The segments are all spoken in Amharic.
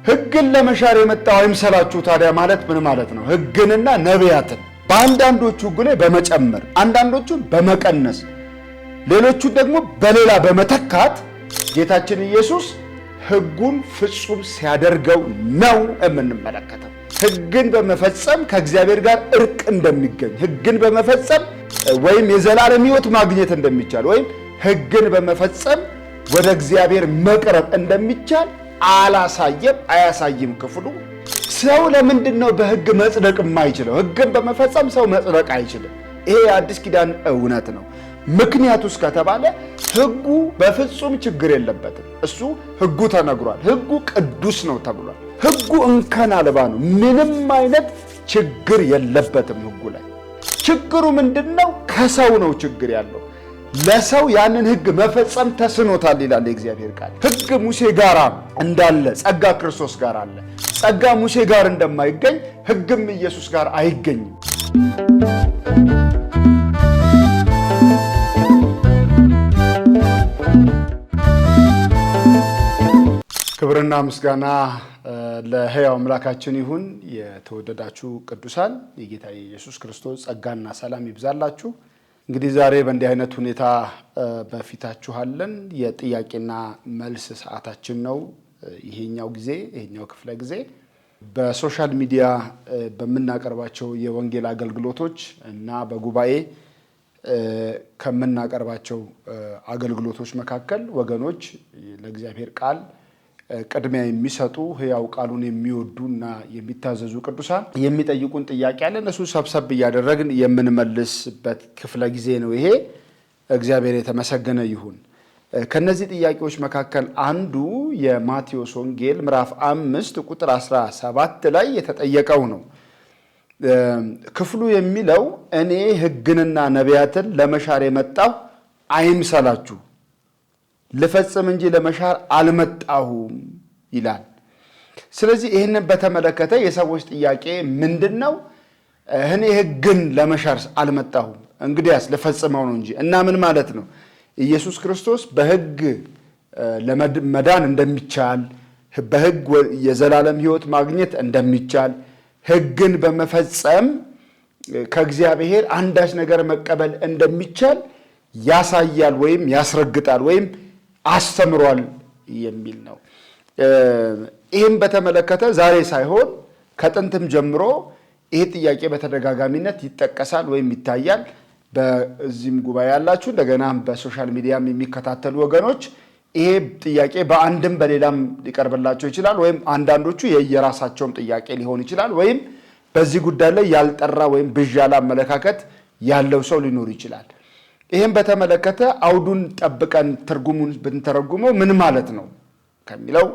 ሕግን ለመሻር የመጣው አይምሰላችሁ ታዲያ ማለት ምን ማለት ነው? ሕግንና ነቢያትን በአንዳንዶቹ ሕግ ላይ በመጨመር አንዳንዶቹን በመቀነስ ሌሎቹን ደግሞ በሌላ በመተካት ጌታችን ኢየሱስ ሕጉን ፍጹም ሲያደርገው ነው የምንመለከተው። ሕግን በመፈጸም ከእግዚአብሔር ጋር እርቅ እንደሚገኝ፣ ሕግን በመፈጸም ወይም የዘላለም ሕይወት ማግኘት እንደሚቻል፣ ወይም ሕግን በመፈጸም ወደ እግዚአብሔር መቅረብ እንደሚቻል አያሳይም ክፍሉ። ሰው ለምንድን ነው በሕግ መጽደቅ የማይችለው? ሕግን በመፈጸም ሰው መጽደቅ አይችልም። ይሄ የአዲስ ኪዳን እውነት ነው። ምክንያቱስ ከተባለ ሕጉ በፍጹም ችግር የለበትም። እሱ ሕጉ ተነግሯል። ሕጉ ቅዱስ ነው ተብሏል። ሕጉ እንከን አልባ ነው። ምንም አይነት ችግር የለበትም ሕጉ ላይ። ችግሩ ምንድነው? ከሰው ነው ችግር ያለው። ለሰው ያንን ሕግ መፈጸም ተስኖታል ይላል የእግዚአብሔር ቃል። ሕግ ሙሴ ጋር እንዳለ ጸጋ ክርስቶስ ጋር አለ። ጸጋ ሙሴ ጋር እንደማይገኝ ሕግም ኢየሱስ ጋር አይገኝም። ክብርና ምስጋና ለሕያው አምላካችን ይሁን። የተወደዳችሁ ቅዱሳን የጌታ ኢየሱስ ክርስቶስ ጸጋና ሰላም ይብዛላችሁ። እንግዲህ ዛሬ በእንዲህ አይነት ሁኔታ በፊታችሁ አለን። የጥያቄና መልስ ሰዓታችን ነው። ይሄኛው ክፍለ ጊዜ በሶሻል ሚዲያ በምናቀርባቸው የወንጌል አገልግሎቶች እና በጉባኤ ከምናቀርባቸው አገልግሎቶች መካከል ወገኖች ለእግዚአብሔር ቃል ቅድሚያ የሚሰጡ ሕያው ቃሉን የሚወዱና የሚታዘዙ ቅዱሳን የሚጠይቁን ጥያቄ አለ። እነሱ ሰብሰብ እያደረግን የምንመልስበት ክፍለ ጊዜ ነው ይሄ። እግዚአብሔር የተመሰገነ ይሁን። ከነዚህ ጥያቄዎች መካከል አንዱ የማቴዎስ ወንጌል ምዕራፍ 5 ቁጥር 17 ላይ የተጠየቀው ነው። ክፍሉ የሚለው እኔ ሕግንና ነቢያትን ለመሻር የመጣሁ አይምሰላችሁ፣ ልፈጽም እንጂ ለመሻር አልመጣሁም ይላል። ስለዚህ ይህንን በተመለከተ የሰዎች ጥያቄ ምንድን ነው? እኔ ሕግን ለመሻር አልመጣሁም፣ እንግዲያስ ልፈጽመው ነው እንጂ። እና ምን ማለት ነው? ኢየሱስ ክርስቶስ በሕግ ለመዳን እንደሚቻል፣ በሕግ የዘላለም ሕይወት ማግኘት እንደሚቻል፣ ሕግን በመፈጸም ከእግዚአብሔር አንዳች ነገር መቀበል እንደሚቻል ያሳያል ወይም ያስረግጣል ወይም አስተምሯል የሚል ነው። ይህም በተመለከተ ዛሬ ሳይሆን ከጥንትም ጀምሮ ይህ ጥያቄ በተደጋጋሚነት ይጠቀሳል ወይም ይታያል። በዚህም ጉባኤ ያላችሁ እንደገና በሶሻል ሚዲያም የሚከታተሉ ወገኖች ይሄ ጥያቄ በአንድም በሌላም ሊቀርብላቸው ይችላል። ወይም አንዳንዶቹ የየራሳቸውም ጥያቄ ሊሆን ይችላል። ወይም በዚህ ጉዳይ ላይ ያልጠራ ወይም ብዥ ያለ አመለካከት ያለው ሰው ሊኖር ይችላል። ይህም በተመለከተ አውዱን ጠብቀን ትርጉሙን ብንተረጉመው ምን ማለት ነው ከሚለው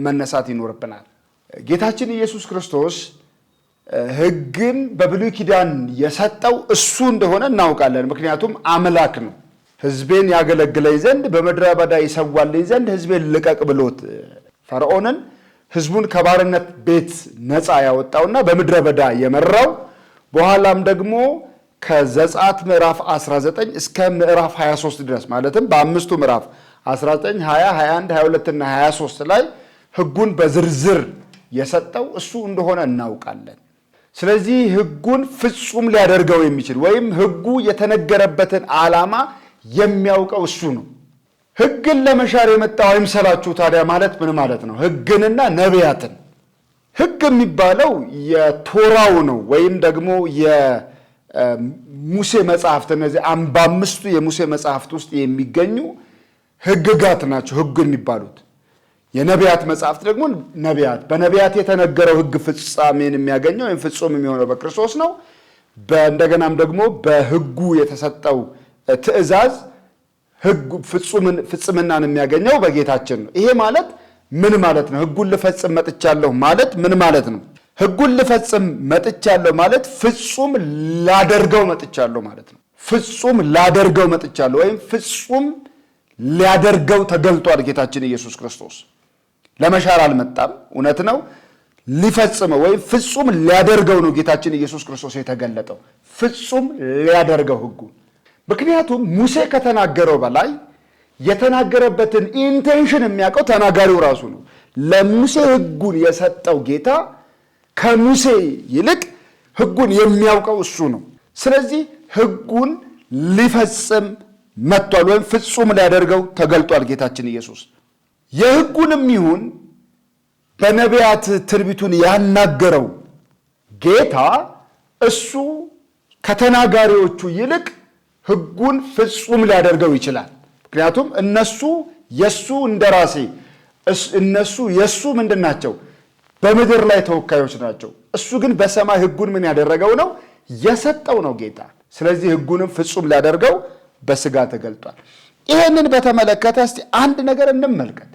መነሳት ይኖርብናል። ጌታችን ኢየሱስ ክርስቶስ ሕግን በብሉይ ኪዳን የሰጠው እሱ እንደሆነ እናውቃለን። ምክንያቱም አምላክ ነው። ሕዝቤን ያገለግለኝ ዘንድ በምድረ በዳ ይሰዋልኝ ዘንድ ሕዝቤን ልቀቅ ብሎት ፈርዖንን ሕዝቡን ከባርነት ቤት ነፃ ያወጣውና በምድረ በዳ የመራው በኋላም ደግሞ ከዘጸአት ምዕራፍ 19 እስከ ምዕራፍ 23 ድረስ ማለትም በአምስቱ ምዕራፍ 19፣ 20፣ 21፣ 22 እና 23 ላይ ሕጉን በዝርዝር የሰጠው እሱ እንደሆነ እናውቃለን። ስለዚህ ሕጉን ፍጹም ሊያደርገው የሚችል ወይም ሕጉ የተነገረበትን ዓላማ የሚያውቀው እሱ ነው። ሕግን ለመሻር የመጣው አይምሰላችሁ ታዲያ ማለት ምን ማለት ነው? ሕግንና ነቢያትን። ሕግ የሚባለው የቶራው ነው ወይም ደግሞ የሙሴ መጽሐፍት፣ እነዚህ በአምስቱ የሙሴ መጽሐፍት ውስጥ የሚገኙ ሕግጋት ናቸው ሕግ የሚባሉት። የነቢያት መጽሐፍት ደግሞ ነቢያት፣ በነቢያት የተነገረው ሕግ ፍጻሜን የሚያገኘው ወይም ፍጹም የሚሆነው በክርስቶስ ነው። እንደገናም ደግሞ በሕጉ የተሰጠው ትእዛዝ ሕግ ፍጽምናን የሚያገኘው በጌታችን ነው። ይሄ ማለት ምን ማለት ነው? ሕጉን ልፈጽም መጥቻለሁ ማለት ምን ማለት ነው? ሕጉን ልፈጽም መጥቻለሁ ማለት ፍጹም ላደርገው መጥቻለሁ ማለት ነው። ፍጹም ላደርገው መጥቻለሁ ወይም ፍጹም ሊያደርገው ተገልጧል ጌታችን ኢየሱስ ክርስቶስ። ለመሻር አልመጣም፣ እውነት ነው። ሊፈጽመው ወይም ፍጹም ሊያደርገው ነው ጌታችን ኢየሱስ ክርስቶስ የተገለጠው፣ ፍጹም ሊያደርገው ሕጉ። ምክንያቱም ሙሴ ከተናገረው በላይ የተናገረበትን ኢንቴንሽን የሚያውቀው ተናጋሪው ራሱ ነው። ለሙሴ ሕጉን የሰጠው ጌታ ከሙሴ ይልቅ ሕጉን የሚያውቀው እሱ ነው። ስለዚህ ሕጉን ሊፈጽም መጥቷል፣ ወይም ፍጹም ሊያደርገው ተገልጧል ጌታችን ኢየሱስ። የሕጉንም ይሁን በነቢያት ትንቢቱን ያናገረው ጌታ እሱ ከተናጋሪዎቹ ይልቅ ሕጉን ፍጹም ሊያደርገው ይችላል። ምክንያቱም እነሱ የሱ እንደራሴ፣ እነሱ የሱ ምንድን ናቸው? በምድር ላይ ተወካዮች ናቸው። እሱ ግን በሰማይ ሕጉን ምን ያደረገው ነው? የሰጠው ነው ጌታ። ስለዚህ ሕጉንም ፍጹም ሊያደርገው በስጋ ተገልጧል። ይህንን በተመለከተ እስቲ አንድ ነገር እንመልከት።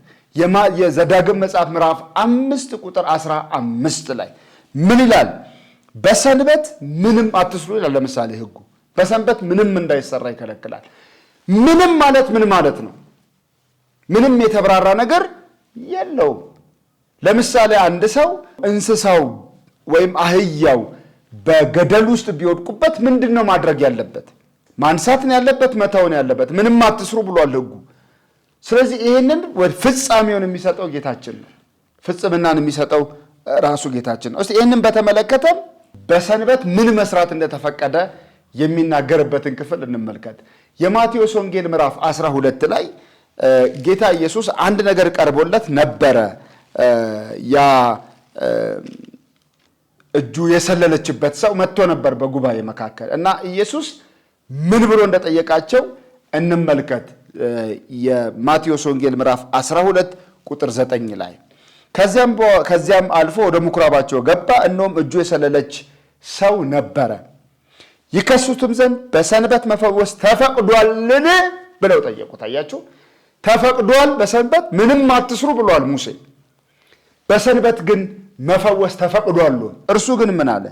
የዘዳግም መጽሐፍ ምዕራፍ 5 ቁጥር 15 ላይ ምን ይላል? በሰንበት ምንም አትስሩ ይላል። ለምሳሌ ሕጉ በሰንበት ምንም እንዳይሰራ ይከለክላል። ምንም ማለት ምን ማለት ነው? ምንም የተብራራ ነገር የለውም። ለምሳሌ አንድ ሰው እንስሳው ወይም አህያው በገደል ውስጥ ቢወድቁበት ምንድን ነው ማድረግ ያለበት? ማንሳት ነው ያለበት? መተው ነው ያለበት? ምንም አትስሩ ብሏል ሕጉ። ስለዚህ ይህንን ፍጻሜውን የሚሰጠው ጌታችን ነው። ፍጽምናን የሚሰጠው ራሱ ጌታችን ነው። እስቲ ይህንን በተመለከተ በሰንበት ምን መስራት እንደተፈቀደ የሚናገርበትን ክፍል እንመልከት። የማቴዎስ ወንጌል ምዕራፍ 12 ላይ ጌታ ኢየሱስ አንድ ነገር ቀርቦለት ነበረ። ያ እጁ የሰለለችበት ሰው መጥቶ ነበር በጉባኤ መካከል እና ኢየሱስ ምን ብሎ እንደጠየቃቸው እንመልከት። የማቴዎስ ወንጌል ምዕራፍ 12 ቁጥር 9 ላይ ከዚያም አልፎ ወደ ምኩራባቸው ገባ፣ እነሆም እጁ የሰለለች ሰው ነበረ። ይከሱትም ዘንድ በሰንበት መፈወስ ተፈቅዷልን ብለው ጠየቁት። አያችሁ፣ ተፈቅዷል በሰንበት ምንም አትስሩ ብሏል ሙሴ። በሰንበት ግን መፈወስ ተፈቅዷል። እርሱ ግን ምን አለ?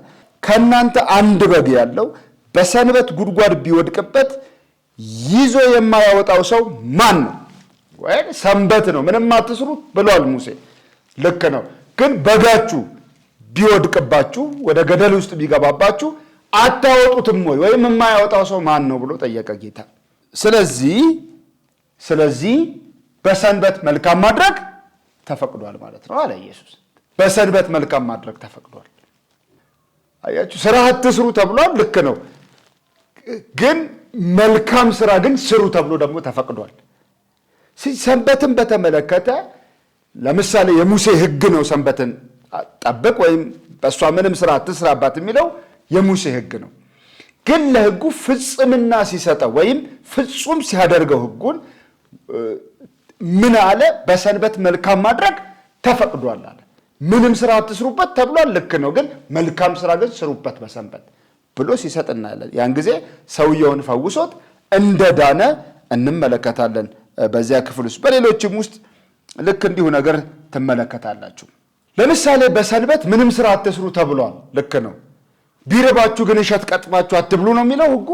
ከእናንተ አንድ በግ ያለው በሰንበት ጉድጓድ ቢወድቅበት ይዞ የማያወጣው ሰው ማን ነው? ወይ ሰንበት ነው፣ ምንም አትስሩ ብሏል ሙሴ። ልክ ነው። ግን በጋችሁ ቢወድቅባችሁ ወደ ገደል ውስጥ ቢገባባችሁ አታወጡትም ወይ? ወይም የማያወጣው ሰው ማን ነው ብሎ ጠየቀ ጌታ። ስለዚህ በሰንበት መልካም ማድረግ ተፈቅዷል ማለት ነው አለ ኢየሱስ። በሰንበት መልካም ማድረግ ተፈቅዷል። አያችሁ፣ ስራ አትስሩ ተብሏል። ልክ ነው። ግን መልካም ስራ ግን ስሩ ተብሎ ደግሞ ተፈቅዷል። ሰንበትን በተመለከተ ለምሳሌ የሙሴ ሕግ ነው ሰንበትን ጠብቅ ወይም በእሷ ምንም ስራ አትስራባት የሚለው የሙሴ ሕግ ነው። ግን ለሕጉ ፍጽምና ሲሰጠው ወይም ፍጹም ሲያደርገው ሕጉን ምን አለ? በሰንበት መልካም ማድረግ ተፈቅዷል አለ። ምንም ስራ አትስሩበት ተብሏል። ልክ ነው። ግን መልካም ስራ ግን ስሩበት በሰንበት ብሎ ሲሰጥ እናያለን። ያን ጊዜ ሰውየውን ፈውሶት እንደዳነ እንመለከታለን በዚያ ክፍል ውስጥ። በሌሎችም ውስጥ ልክ እንዲሁ ነገር ትመለከታላችሁ። ለምሳሌ በሰንበት ምንም ስራ አትስሩ ተብሏል። ልክ ነው። ቢርባችሁ ግን እሸት ቀጥፋችሁ አትብሉ ነው የሚለው ሕጉ።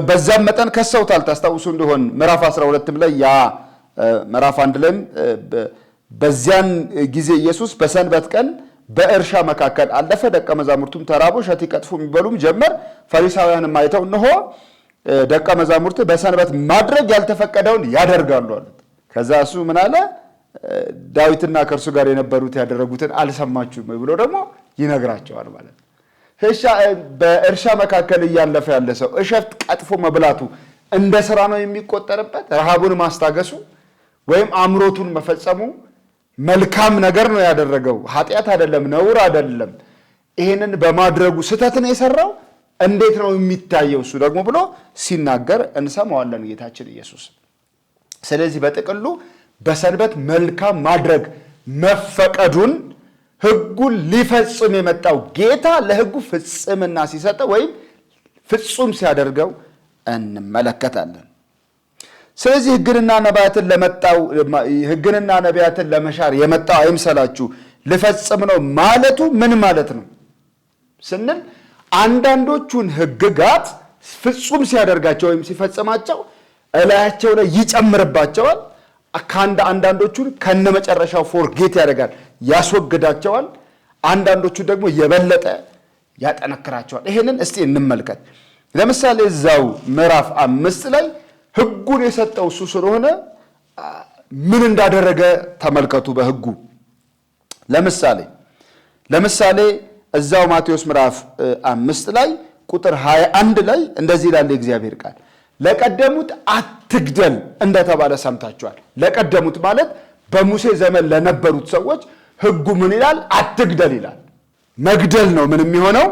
በዛም መጠን ከሰውታል። ታስታውሱ እንደሆን ምዕራፍ 12 ላይ ያ ምዕራፍ 1 ላይም በዚያን ጊዜ ኢየሱስ በሰንበት ቀን በእርሻ መካከል አለፈ። ደቀ መዛሙርቱም ተራቡ፣ እሸት ይቀጥፉ የሚበሉም ጀመር። ፈሪሳውያንም አይተው እነሆ ደቀ መዛሙርት በሰንበት ማድረግ ያልተፈቀደውን ያደርጋሉ አሉት። ከዛ እሱ ምን አለ? ዳዊትና ከእርሱ ጋር የነበሩት ያደረጉትን አልሰማችሁም ብሎ ደግሞ ይነግራቸዋል ማለት ነው። በእርሻ መካከል እያለፈ ያለ ሰው እሸት ቀጥፎ መብላቱ እንደ ስራ ነው የሚቆጠርበት? ረሃቡን ማስታገሱ ወይም አምሮቱን መፈጸሙ መልካም ነገር ነው ያደረገው፣ ኃጢአት አይደለም፣ ነውር አይደለም። ይሄንን በማድረጉ ስህተት ነው የሰራው። እንዴት ነው የሚታየው እሱ ደግሞ ብሎ ሲናገር እንሰማዋለን ጌታችን ኢየሱስ። ስለዚህ በጥቅሉ በሰንበት መልካም ማድረግ መፈቀዱን ሕጉን ሊፈጽም የመጣው ጌታ ለሕጉ ፍጽምና ሲሰጠው ወይም ፍጹም ሲያደርገው እንመለከታለን። ስለዚህ ሕግንና ነቢያትን ለመሻር የመጣው አይምሰላችሁ፣ ልፈጽም ነው ማለቱ ምን ማለት ነው ስንል አንዳንዶቹን ሕግጋት ፍጹም ሲያደርጋቸው ወይም ሲፈጽማቸው እላያቸው ላይ ይጨምርባቸዋል። አንዳንዶቹን ከነመጨረሻው ፎርጌት ያደርጋል፣ ያስወግዳቸዋል። አንዳንዶቹ ደግሞ የበለጠ ያጠነክራቸዋል። ይሄንን እስቲ እንመልከት። ለምሳሌ እዛው ምዕራፍ 5 ላይ ሕጉን የሰጠው እሱ ስለሆነ ምን እንዳደረገ ተመልከቱ። በሕጉ ለምሳሌ እዛው ማቴዎስ ምዕራፍ 5 ላይ ቁጥር 21 ላይ እንደዚህ ይላል የእግዚአብሔር ቃል፣ ለቀደሙት አትግደል እንደተባለ ሰምታችኋል። ለቀደሙት ማለት በሙሴ ዘመን ለነበሩት ሰዎች ሕጉ ምን ይላል? አትግደል ይላል። መግደል ነው ምን የሚሆነው?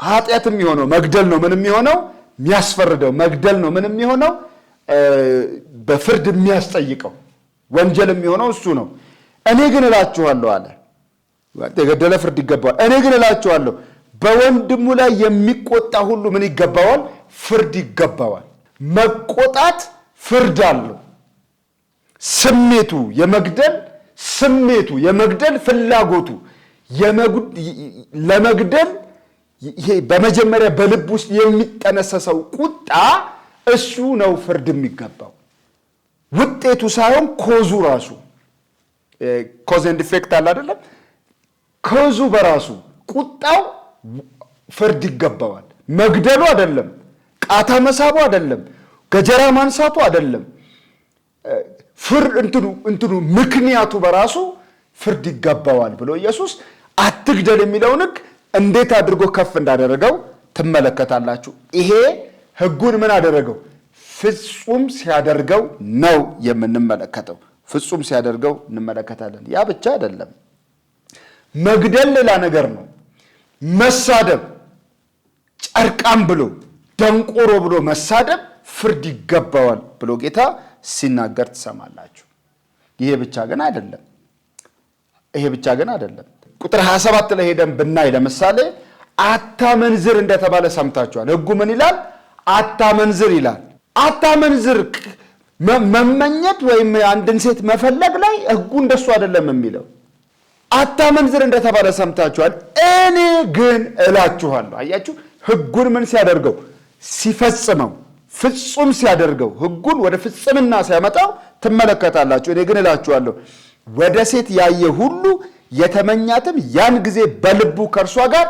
ኃጢአት የሚሆነው መግደል ነው ምን የሚሆነው? የሚያስፈርደው መግደል ነው ምን የሚሆነው? በፍርድ የሚያስጠይቀው ወንጀል የሚሆነው እሱ ነው። እኔ ግን እላችኋለሁ አለ፣ የገደለ ፍርድ ይገባዋል። እኔ ግን እላችኋለሁ በወንድሙ ላይ የሚቆጣ ሁሉ ምን ይገባዋል? ፍርድ ይገባዋል። መቆጣት ፍርድ አለው። ስሜቱ የመግደል ፍላጎቱ ለመግደል ይሄ በመጀመሪያ በልብ ውስጥ የሚጠነሰሰው ቁጣ እሱ ነው ፍርድ የሚገባው። ውጤቱ ሳይሆን ኮዙ ራሱ ኮዝ ኤንድ ኢፌክት አለ አይደለም? ኮዙ በራሱ ቁጣው ፍርድ ይገባዋል። መግደሉ አይደለም፣ ቃታ መሳቡ አይደለም፣ ገጀራ ማንሳቱ አይደለም። እንትኑ ምክንያቱ በራሱ ፍርድ ይገባዋል ብሎ ኢየሱስ አትግደል የሚለውን ሕግ እንዴት አድርጎ ከፍ እንዳደረገው ትመለከታላችሁ። ይሄ ሕጉን ምን አደረገው? ፍጹም ሲያደርገው ነው የምንመለከተው። ፍጹም ሲያደርገው እንመለከታለን። ያ ብቻ አይደለም፣ መግደል ሌላ ነገር ነው። መሳደብ፣ ጨርቃም ብሎ ደንቆሮ ብሎ መሳደብ ፍርድ ይገባዋል ብሎ ጌታ ሲናገር ትሰማላችሁ። ይሄ ብቻ ግን አይደለም። ቁጥር 27 ላይ ሄደን ብናይ ለምሳሌ አታመንዝር እንደተባለ ሰምታችኋል። ሕጉ ምን ይላል? አታመንዝር ይላል። አታመንዝር መመኘት ወይም አንድን ሴት መፈለግ ላይ ሕጉ እንደሱ አይደለም የሚለው። አታመንዝር እንደተባለ ሰምታችኋል። እኔ ግን እላችኋለሁ። አያችሁ፣ ሕጉን ምን ሲያደርገው? ሲፈጽመው፣ ፍጹም ሲያደርገው፣ ሕጉን ወደ ፍጽምና ሲያመጣው ትመለከታላችሁ። እኔ ግን እላችኋለሁ ወደ ሴት ያየ ሁሉ የተመኛትም ያን ጊዜ በልቡ ከእርሷ ጋር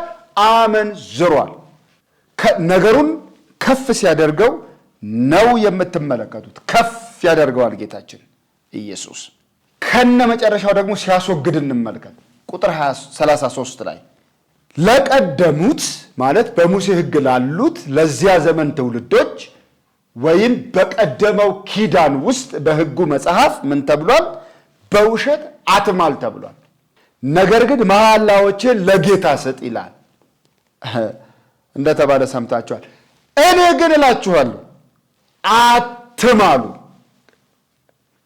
አመንዝሯል። ነገሩን ከፍ ሲያደርገው ነው የምትመለከቱት። ከፍ ያደርገዋል ጌታችን ኢየሱስ። ከነ መጨረሻው ደግሞ ሲያስወግድ እንመልከት። ቁጥር 33 ላይ ለቀደሙት ማለት በሙሴ ሕግ ላሉት ለዚያ ዘመን ትውልዶች ወይም በቀደመው ኪዳን ውስጥ በሕጉ መጽሐፍ ምን ተብሏል? በውሸት አትማል ተብሏል። ነገር ግን መሐላዎችን ለጌታ ስጥ ይላል እንደተባለ ሰምታችኋል። እኔ ግን እላችኋለሁ አትማሉ።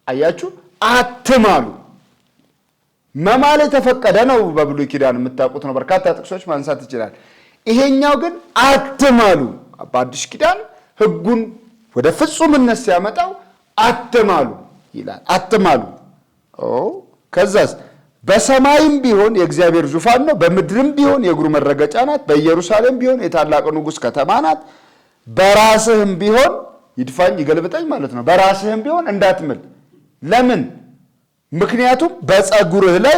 አያችሁ፣ አትማሉ። መማል የተፈቀደ ነው በብሉይ ኪዳን፣ የምታውቁት ነው። በርካታ ጥቅሶች ማንሳት ይችላል። ይሄኛው ግን አትማሉ። በአዲስ ኪዳን ሕጉን ወደ ፍጹምነት ሲያመጣው አትማሉ ይላል። አትማሉ። ከዛስ በሰማይም ቢሆን የእግዚአብሔር ዙፋን ነው፣ በምድርም ቢሆን የእግሩ መረገጫ ናት፣ በኢየሩሳሌም ቢሆን የታላቁ ንጉሥ ከተማ ናት። በራስህም ቢሆን ይድፋኝ ይገልብጠኝ ማለት ነው። በራስህም ቢሆን እንዳትምል። ለምን? ምክንያቱም በፀጉርህ ላይ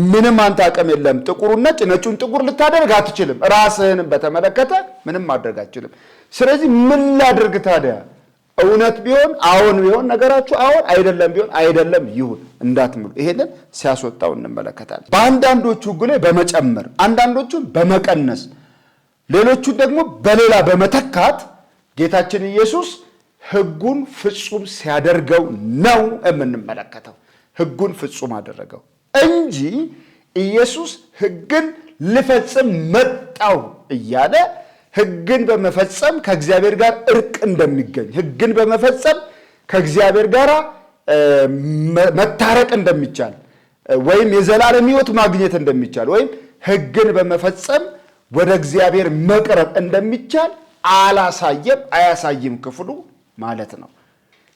ምንም አንተ አቅም የለም። ጥቁሩን ነጭ፣ ነጩን ጥቁር ልታደርግ አትችልም። ራስህንም በተመለከተ ምንም ማድረግ አትችልም። ስለዚህ ምን ላድርግ ታዲያ? እውነት ቢሆን አዎን ቢሆን ነገራችሁ አዎን፣ አይደለም ቢሆን አይደለም ይሁን፣ እንዳትምሉ። ይሄንን ሲያስወጣው እንመለከታለን። በአንዳንዶቹ ሕጉ ላይ በመጨመር አንዳንዶቹን በመቀነስ ሌሎቹን ደግሞ በሌላ በመተካት ጌታችን ኢየሱስ ሕጉን ፍጹም ሲያደርገው ነው የምንመለከተው። ሕጉን ፍጹም አደረገው እንጂ ኢየሱስ ሕግን ልፈጽም መጣው እያለ ሕግን በመፈጸም ከእግዚአብሔር ጋር እርቅ እንደሚገኝ፣ ሕግን በመፈጸም ከእግዚአብሔር ጋር መታረቅ እንደሚቻል ወይም የዘላለም ሕይወት ማግኘት እንደሚቻል ወይም ሕግን በመፈጸም ወደ እግዚአብሔር መቅረብ እንደሚቻል አያሳይም ክፍሉ ማለት ነው።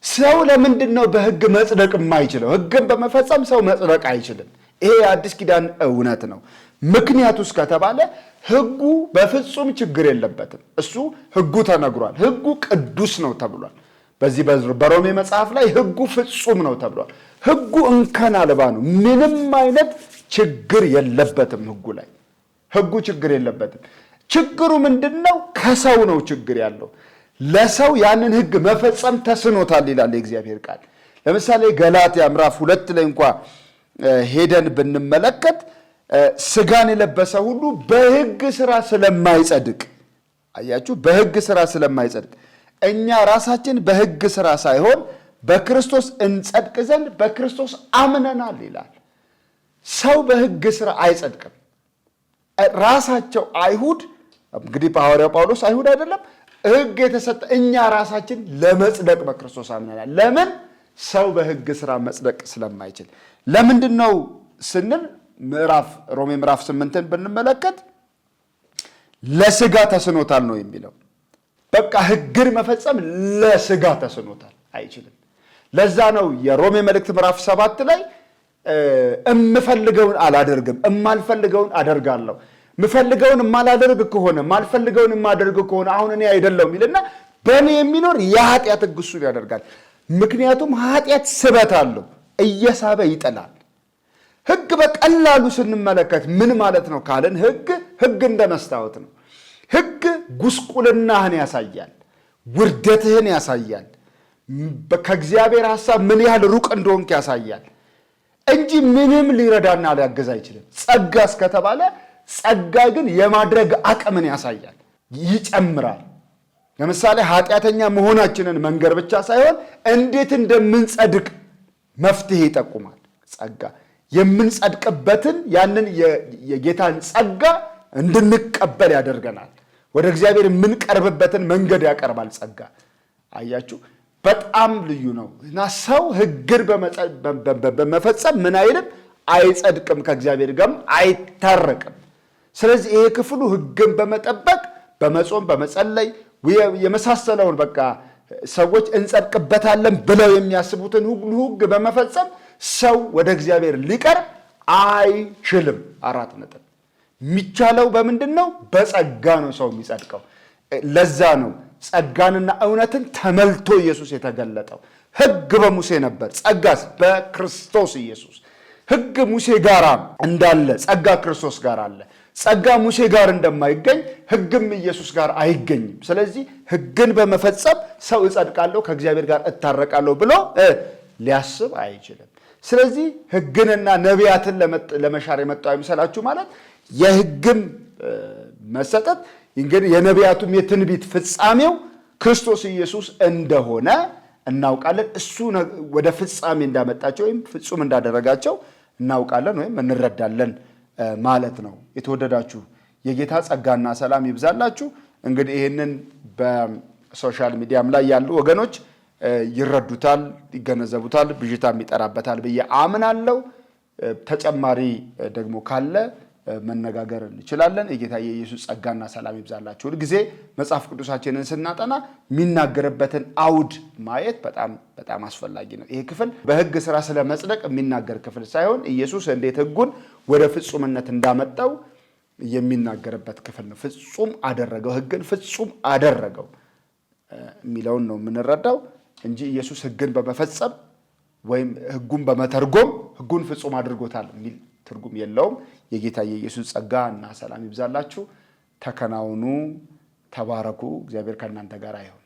ሰው ለምንድን ነው በሕግ መጽደቅ የማይችለው? ሕግን በመፈጸም ሰው መጽደቅ አይችልም። ይሄ የአዲስ ኪዳን እውነት ነው። ምክንያቱስ ከተባለ ሕጉ በፍጹም ችግር የለበትም። እሱ ሕጉ ተነግሯል። ሕጉ ቅዱስ ነው ተብሏል። በዚህ በሮሜ መጽሐፍ ላይ ሕጉ ፍጹም ነው ተብሏል። ሕጉ እንከን አልባ ነው። ምንም አይነት ችግር የለበትም። ሕጉ ችግር የለበትም። ችግሩ ምንድን ነው? ከሰው ነው ችግር ያለው። ለሰው ያንን ሕግ መፈጸም ተስኖታል ይላል የእግዚአብሔር ቃል። ለምሳሌ ገላትያ ምዕራፍ 2 ላይ እንኳን ሄደን ብንመለከት ስጋን የለበሰ ሁሉ በሕግ ሥራ ስለማይጸድቅ አያችሁ በሕግ ሥራ ስለማይጸድቅ እኛ ራሳችን በሕግ ሥራ ሳይሆን በክርስቶስ እንጸድቅ ዘንድ በክርስቶስ አምነናል ይላል። ሰው በሕግ ሥራ አይጸድቅም። ራሳቸው አይሁድ እንግዲህ ሐዋርያው ጳውሎስ አይሁድ አይደለም ሕግ የተሰጠ እኛ ራሳችን ለመጽደቅ በክርስቶስ አምነናል። ለምን? ሰው በሕግ ሥራ መጽደቅ ስለማይችል። ለምንድነው ስንል ሮሜ ምዕራፍ 8ን ብንመለከት ለስጋ ተስኖታል ነው የሚለው። በቃ ሕግን መፈጸም ለስጋ ተስኖታል፣ አይችልም። ለዛ ነው የሮሜ መልእክት ምዕራፍ 7 ላይ እምፈልገውን አላደርግም እማልፈልገውን አደርጋለሁ፣ ምፈልገውን እማላደርግ ከሆነ ማልፈልገውን የማደርግ ከሆነ አሁን እኔ አይደለሁም ይልና በእኔ የሚኖር የኃጢአት ሕግ እሱን ያደርጋል። ምክንያቱም ኃጢአት ስበት አለው፣ እየሳበ ይጥላል። ሕግ በቀላሉ ስንመለከት ምን ማለት ነው ካልን ሕግ እንደ መስታወት ነው። ሕግ ጉስቁልናህን ያሳያል፣ ውርደትህን ያሳያል፣ ከእግዚአብሔር ሐሳብ ምን ያህል ሩቅ እንደሆንክ ያሳያል እንጂ ምንም ሊረዳና ሊያገዝ አይችልም። ጸጋ እስከተባለ ጸጋ ግን የማድረግ አቅምን ያሳያል፣ ይጨምራል። ለምሳሌ ኃጢአተኛ መሆናችንን መንገር ብቻ ሳይሆን እንዴት እንደምንጸድቅ መፍትሄ ይጠቁማል። ጸጋ የምንጸድቅበትን ያንን የጌታን ጸጋ እንድንቀበል ያደርገናል። ወደ እግዚአብሔር የምንቀርብበትን መንገድ ያቀርባል ጸጋ። አያችሁ በጣም ልዩ ነው እና ሰው ሕግን በመፈጸም ምን አይልም አይጸድቅም፣ ከእግዚአብሔር ጋርም አይታረቅም። ስለዚህ ይሄ ክፍሉ ሕግን በመጠበቅ በመጾም በመጸለይ የመሳሰለውን በቃ ሰዎች እንጸድቅበታለን ብለው የሚያስቡትን ሁሉ ሕግ በመፈጸም ሰው ወደ እግዚአብሔር ሊቀርብ አይችልም። 4 ነጥብ። የሚቻለው በምንድን ነው? በጸጋ ነው ሰው የሚጸድቀው። ለዛ ነው ጸጋንና እውነትን ተመልቶ ኢየሱስ የተገለጠው። ሕግ በሙሴ ነበር፣ ጸጋስ በክርስቶስ ኢየሱስ። ሕግ ሙሴ ጋር እንዳለ ጸጋ ክርስቶስ ጋር አለ። ጸጋ ሙሴ ጋር እንደማይገኝ ሕግም ኢየሱስ ጋር አይገኝም። ስለዚህ ሕግን በመፈጸም ሰው እጸድቃለሁ ከእግዚአብሔር ጋር እታረቃለሁ ብሎ ሊያስብ አይችልም። ስለዚህ ሕግንና ነቢያትን ለመሻር የመጣው አይምሰላችሁ ማለት የሕግም መሰጠት እንግዲህ የነቢያቱም የትንቢት ፍጻሜው ክርስቶስ ኢየሱስ እንደሆነ እናውቃለን። እሱ ወደ ፍጻሜ እንዳመጣቸው ወይም ፍጹም እንዳደረጋቸው እናውቃለን ወይም እንረዳለን ማለት ነው። የተወደዳችሁ የጌታ ጸጋና ሰላም ይብዛላችሁ። እንግዲህ ይህንን በሶሻል ሚዲያም ላይ ያሉ ወገኖች ይረዱታል፣ ይገነዘቡታል፣ ብዥታም ይጠራበታል ብዬ አምናለሁ። ተጨማሪ ደግሞ ካለ መነጋገር እንችላለን። የጌታ የኢየሱስ ጸጋና ሰላም ይብዛላችሁ። ሁል ጊዜ መጽሐፍ ቅዱሳችንን ስናጠና የሚናገርበትን አውድ ማየት በጣም በጣም አስፈላጊ ነው። ይሄ ክፍል በሕግ ሥራ ስለ መጽደቅ የሚናገር ክፍል ሳይሆን ኢየሱስ እንዴት ሕጉን ወደ ፍጹምነት እንዳመጣው የሚናገርበት ክፍል ነው። ፍጹም አደረገው፣ ሕግን ፍጹም አደረገው የሚለውን ነው የምንረዳው እንጂ ኢየሱስ ሕግን በመፈጸም ወይም ሕጉን በመተርጎም ሕጉን ፍጹም አድርጎታል የሚል ትርጉም የለውም። የጌታ የኢየሱስ ጸጋ እና ሰላም ይብዛላችሁ። ተከናወኑ፣ ተባረኩ። እግዚአብሔር ከእናንተ ጋር ይሁን።